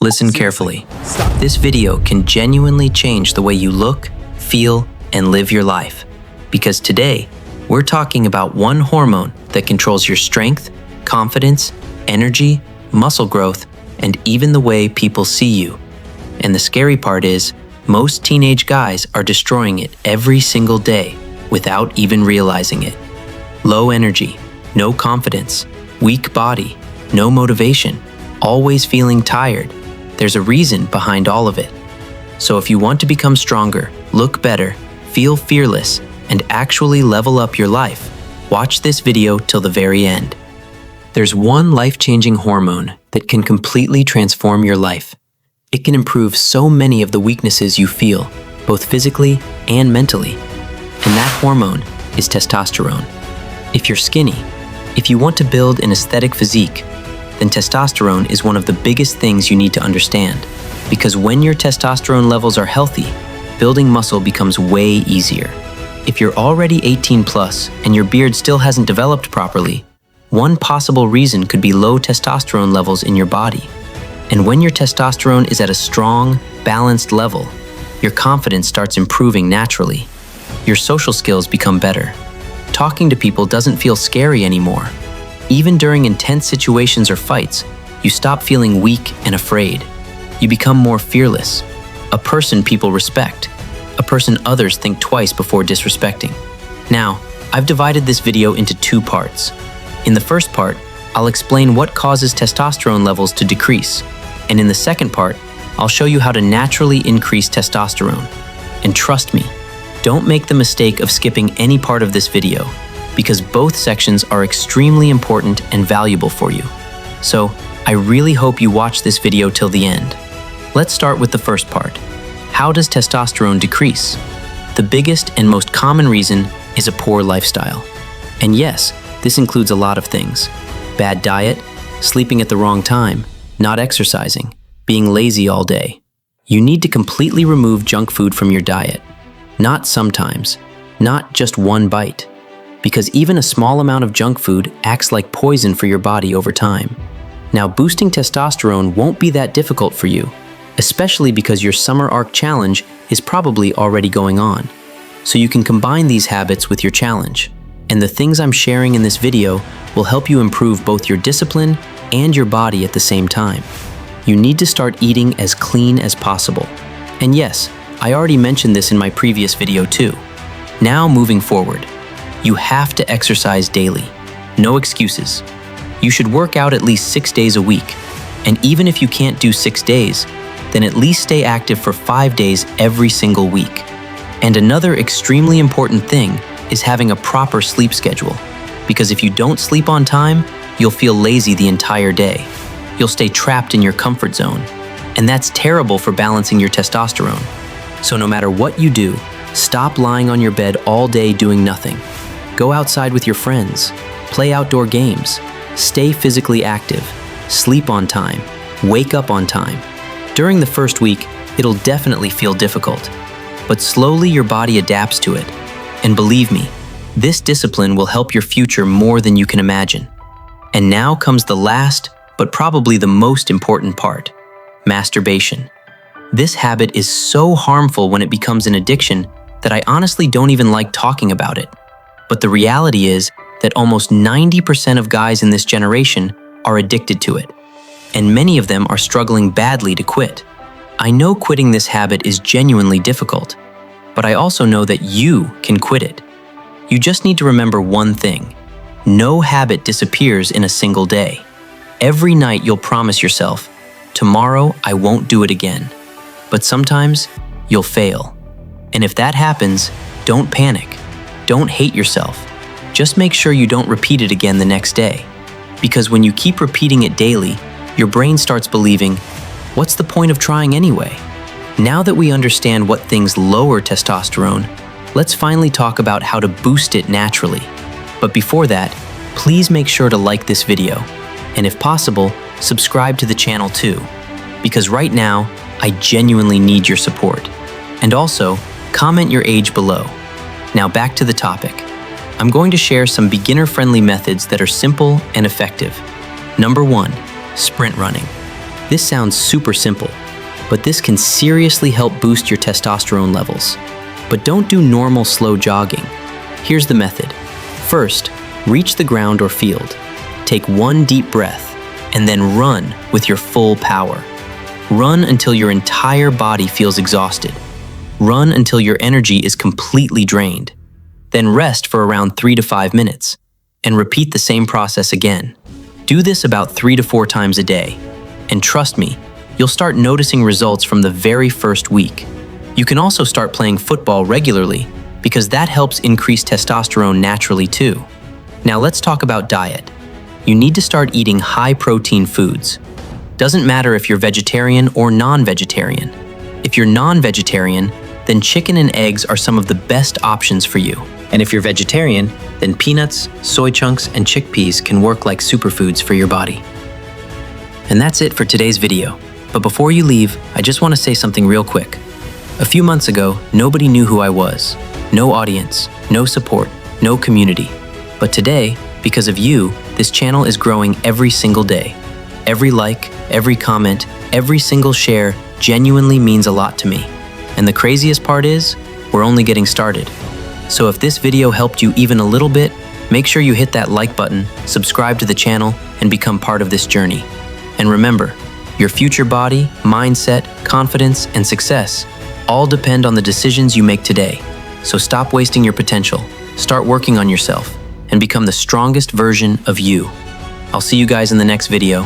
Listen carefully. This video can genuinely change the way you look, feel, and live your life. Because today, we're talking about one hormone that controls your strength, confidence, energy, muscle growth, and even the way people see you. And the scary part is, most teenage guys are destroying it every single day without even realizing it. Low energy, no confidence, weak body, no motivation, always feeling tired. There's a reason behind all of it. So if you want to become stronger, look better, feel fearless, and actually level up your life, watch this video till the very end. There's one life-changing hormone that can completely transform your life. It can improve so many of the weaknesses you feel, both physically and mentally. And that hormone is testosterone. If you're skinny, if you want to build an aesthetic physique, then testosterone is one of the biggest things you need to understand. Because when your testosterone levels are healthy, building muscle becomes way easier. If you're already 18 plus and your beard still hasn't developed properly, one possible reason could be low testosterone levels in your body. And when your testosterone is at a strong, balanced level, your confidence starts improving naturally. Your social skills become better. Talking to people doesn't feel scary anymore. Even during intense situations or fights, you stop feeling weak and afraid. You become more fearless, a person people respect, a person others think twice before disrespecting. Now, I've divided this video into two parts. In the first part, I'll explain what causes testosterone levels to decrease. And in the second part, I'll show you how to naturally increase testosterone. And trust me, don't make the mistake of skipping any part of this video, because both sections are extremely important and valuable for you. So, I really hope you watch this video till the end. Let's start with the first part. How does testosterone decrease? The biggest and most common reason is a poor lifestyle. And yes, this includes a lot of things. Bad diet, sleeping at the wrong time, not exercising, being lazy all day. You need to completely remove junk food from your diet. Not sometimes, not just one bite. Because even a small amount of junk food acts like poison for your body over time. Now, boosting testosterone won't be that difficult for you, especially because your Summer Arc Challenge is probably already going on. So you can combine these habits with your challenge. And the things I'm sharing in this video will help you improve both your discipline and your body at the same time. You need to start eating as clean as possible. And yes, I already mentioned this in my previous video too. Now moving forward, you have to exercise daily. No excuses. You should work out at least 6 days a week. And even if you can't do 6 days, then at least stay active for 5 days every single week. And another extremely important thing is having a proper sleep schedule. Because if you don't sleep on time, you'll feel lazy the entire day. You'll stay trapped in your comfort zone. And that's terrible for balancing your testosterone. So no matter what you do, stop lying on your bed all day doing nothing. Go outside with your friends. Play outdoor games. Stay physically active. Sleep on time. Wake up on time. During the first week, it'll definitely feel difficult. But slowly your body adapts to it. And believe me, this discipline will help your future more than you can imagine. And now comes the last, but probably the most important part: masturbation. This habit is so harmful when it becomes an addiction that I honestly don't even like talking about it. But the reality is that almost 90% of guys in this generation are addicted to it. And many of them are struggling badly to quit. I know quitting this habit is genuinely difficult, but I also know that you can quit it. You just need to remember one thing: no habit disappears in a single day. Every night you'll promise yourself, tomorrow I won't do it again. But sometimes you'll fail. And if that happens, don't panic. Don't hate yourself. Just make sure you don't repeat it again the next day. Because when you keep repeating it daily, your brain starts believing, what's the point of trying anyway? Now that we understand what things lower testosterone, let's finally talk about how to boost it naturally. But before that, please make sure to like this video. And if possible, subscribe to the channel too. Because right now, I genuinely need your support. And also, comment your age below. Now back to the topic. I'm going to share some beginner-friendly methods that are simple and effective. Number 1, sprint running. This sounds super simple, but this can seriously help boost your testosterone levels. But don't do normal slow jogging. Here's the method. First, reach the ground or field. Take one deep breath, and then run with your full power. Run until your entire body feels exhausted. Run until your energy is completely drained. Then rest for around 3 to 5 minutes, and repeat the same process again. Do this about 3 to 4 times a day, and trust me, you'll start noticing results from the very first week. You can also start playing football regularly, because that helps increase testosterone naturally too. Now let's talk about diet. You need to start eating high-protein foods. Doesn't matter if you're vegetarian or non-vegetarian. If you're non-vegetarian, then chicken and eggs are some of the best options for you. And if you're vegetarian, then peanuts, soy chunks, and chickpeas can work like superfoods for your body. And that's it for today's video. But before you leave, I just want to say something real quick. A few months ago, nobody knew who I was. No audience, no support, no community. But today, because of you, this channel is growing every single day. Every like, every comment, every single share genuinely means a lot to me. And the craziest part is, we're only getting started. So if this video helped you even a little bit, make sure you hit that like button, subscribe to the channel, and become part of this journey. And remember, your future body, mindset, confidence, and success all depend on the decisions you make today. So stop wasting your potential, start working on yourself, and become the strongest version of you. I'll see you guys in the next video.